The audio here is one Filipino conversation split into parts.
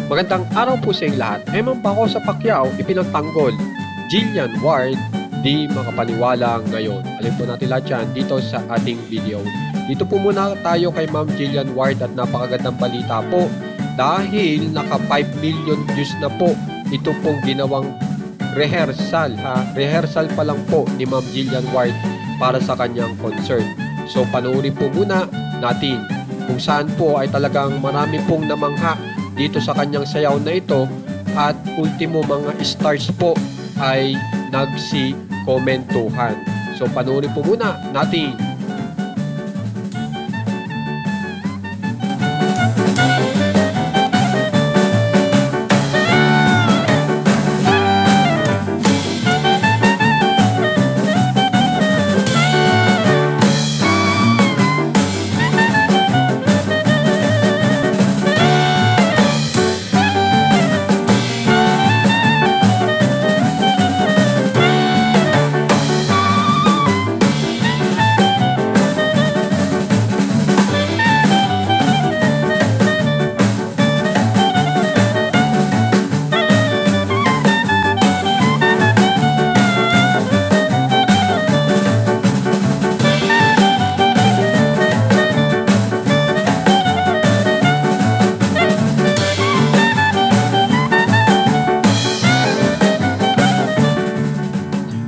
Magandang araw po sa inyong lahat. Eman pa ako sa Pacquiao, ipinagtanggol. Jillian Ward, di makapaniwala ngayon. Alam po natin lahat yan dito sa ating video. Dito po muna tayo kay Ma'am Jillian Ward at napakagandang balita po dahil naka 5 million views na po ito pong ginawang rehearsal. Rehearsal pa lang po ni Ma'am Jillian Ward para sa kanyang concert. So panoorin po muna natin kung saan po ay talagang marami pong namangha dito sa kanyang sayaw na ito at ultimo mga stars po ay nagsi-komentuhan. So panoorin po muna natin.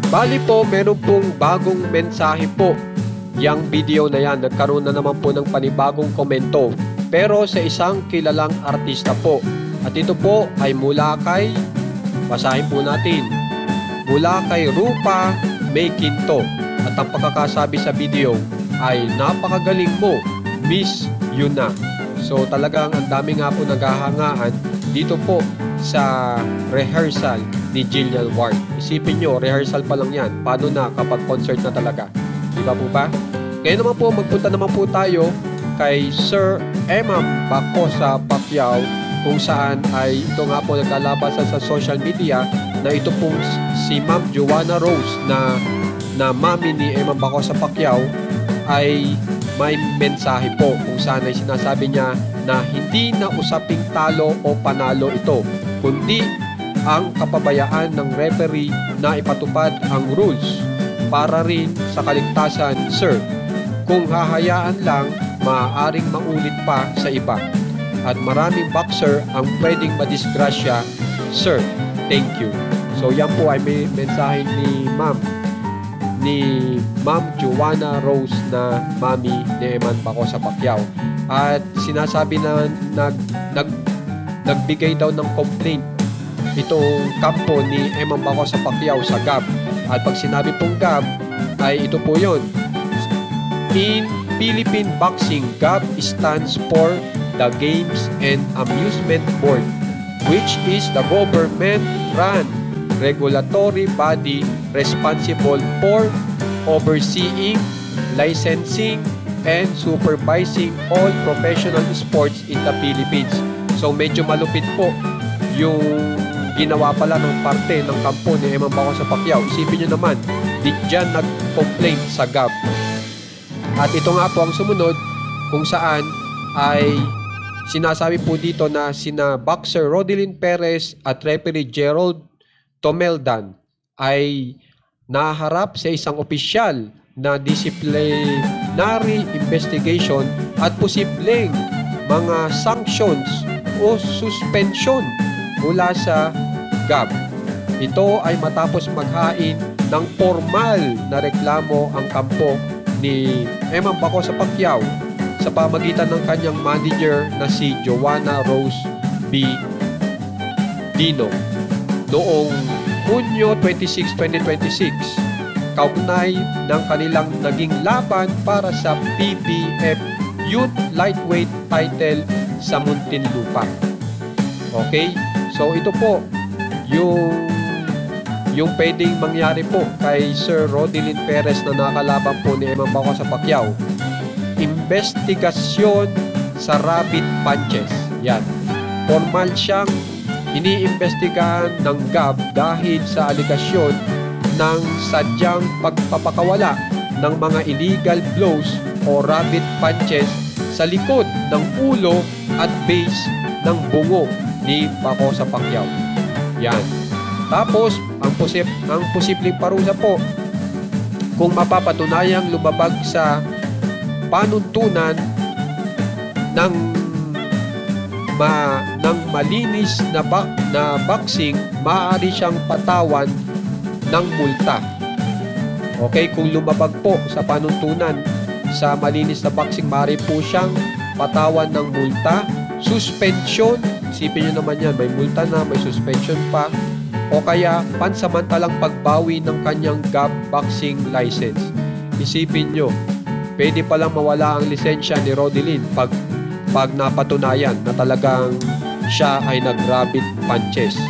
Bali po, meron pong bagong mensahe po. Yang video na yan, nagkaroon na naman po ng panibagong komento. Pero sa isang kilalang artista po. At ito po ay mula kay, basahin po natin, mula kay Rupa May Quinto. At ang pagkakasabi sa video ay napakagaling mo, Miss Yuna. So talagang ang dami nga po naghahangaan dito po sa rehearsal ni Jillian Ward. Isipin nyo, rehearsal pa lang yan. Paano na kapag concert na talaga? Di ba po ba? Ngayon naman po, magpunta naman po tayo kay Sir Eman Bacosa Pacquiao kung saan ay ito nga po nagkalabasan sa social media na ito pong si Ma'am Joanna Rose na mami ni Eman Bacosa Pacquiao ay may mensahe po kung saan ay sinasabi niya na hindi na usaping talo o panalo ito, kundi ang kapabayaan ng referee na ipatupad ang rules para rin sa kaligtasan, sir. Kung hahayaan lang, maaaring maulit pa sa iba. At maraming boxer ang pwedeng madisgrasya, sir. Thank you. So yan po ay may mensahe ni Ma'am Joanna Rose na mami ni Eman Bacosa Pacquiao. At sinasabi na nagbigay daw ng complaint itong kampo ni Eman Bacosa Pacquiao sa GAB. At pag sinabi pong GAB ay ito po yun. In Philippine Boxing, GAB stands for the Games and Amusement Board, which is the government-run regulatory body responsible for overseeing, licensing, and supervising all professional sports in the Philippines. So medyo malupit po yung ginawa pala ng parte ng kampo ni Eman Bacosa Pacquiao. Isipin nyo naman, di dyan nag-complaint sa GAB. At ito nga po ang sumunod kung saan ay sinasabi po dito na sina boxer Rodelyn Perez at referee Gerald Tomeldan ay naharap sa isang opisyal na disciplinary investigation at posibleng mga sanctions o suspension mula sa GAB. Ito ay matapos maghain ng formal na reklamo ang kampo ni Eman Bacosa Pacquiao sa pamagitan ng kanyang manager na si Joanna Rose B. Dino noong Hunyo 26, 2026 kaugnay ng kanilang naging laban para sa PBF Youth Lightweight title sa Muntinlupa. Okay? So ito po yung pwedeng mangyari po kay Sir Rodelyn Perez na nakalaban po ni Eman Bacosa Pacquiao. Investigasyon sa rabbit punches. Yan. Formal siyang iniimbestigahan ng GAB dahil sa aligasyon ng sadyang pagpapakawala ng mga illegal blows o rabbit punches sa likod ng ulo at base ng bungo ni Paco sa Pacquiao. Yan. Tapos, ang posibleng parusa po, kung mapapatunayang lumabag sa panuntunan ng malinis na boxing, maaari siyang patawan ng multa. Okay, kung lumabag po sa panuntunan sa malinis na boxing, maaari po siyang patawan ng multa, suspension, isipin nyo naman yan, may multa na, may suspension pa, o kaya pansamantalang pagbawi ng kanyang GAB boxing license. Isipin nyo, pwede palang mawala ang lisensya ni Rodilyn pag napatunayan na talagang siya ay nag-rabbit punches.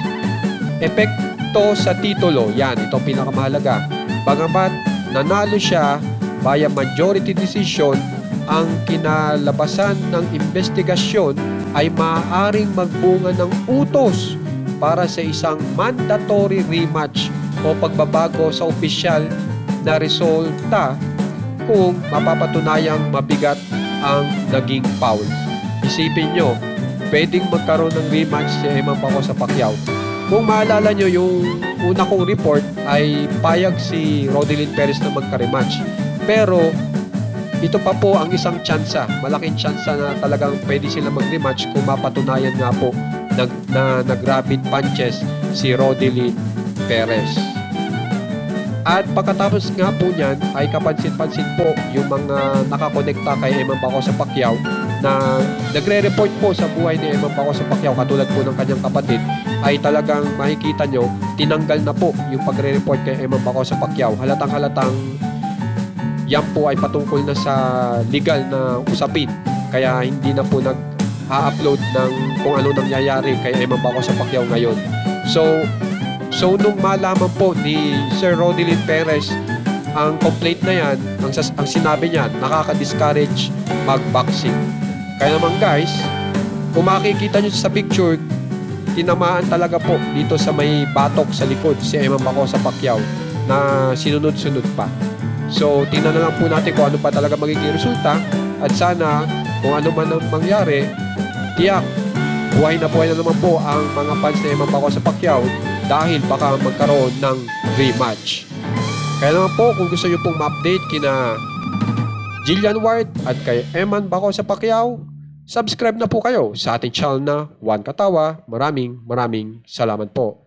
Epekto sa titulo, yan, ito pinakamahalaga. Bagamat nanalo siya via majority decision, ang kinalabasan ng investigasyon ay maaaring magbunga ng utos para sa isang mandatory rematch o pagbabago sa opisyal na resulta kung mapapatunayang mabigat ang naging foul. Isipin nyo, pwedeng magkaroon ng rematch si Eman Paco sa Pacquiao. Kung maalala nyo, yung una kong report ay payag si Rodilyn Perez na magka-rematch. Pero ito pa po ang isang tsansa, malaking tsansa na talagang pwede sila mag-rematch kung mapatunayan nga po na nag-rabbit punches si Rodilyn Perez. At pagkatapos nga po niyan ay kapansin-pansin po yung mga nakakonekta kay Eman Paco sa Pacquiao na nagre-report po sa buhay ni Eman Paco sa Pacquiao, katulad po ng kanyang kapatid, ay talagang makikita nyo, tinanggal na po yung pagre-report kay Eman Paco sa Pacquiao. Halatang yan po ay patungkol na sa legal na usapin, kaya hindi na po nag-upload ng kung ano nangyayari kay Eman Paco sa Pacquiao ngayon. So nung malaman po ni Sir Rodilyn Perez ang complaint na yan, ang sinabi niya, nakaka-discourage mag-boxing. Kaya naman guys, kung makikita nyo sa picture, tinamaan talaga po dito sa may batok sa likod si Eman Paco sa Pacquiao na sinunod-sunod pa. So tingnan na lang po natin kung ano pa talaga magiging resulta, at sana kung ano man ang mangyari, tiyak buhay na naman po ang mga fans na Eman Paco sa Pacquiao dahil baka magkaroon ng rematch. Kaya naman po, kung gusto nyo pong ma-update kina Jillian Ward at kay Eman Paco sa Pacquiao, subscribe na po kayo sa ating channel na One Katawa. Maraming salamat po.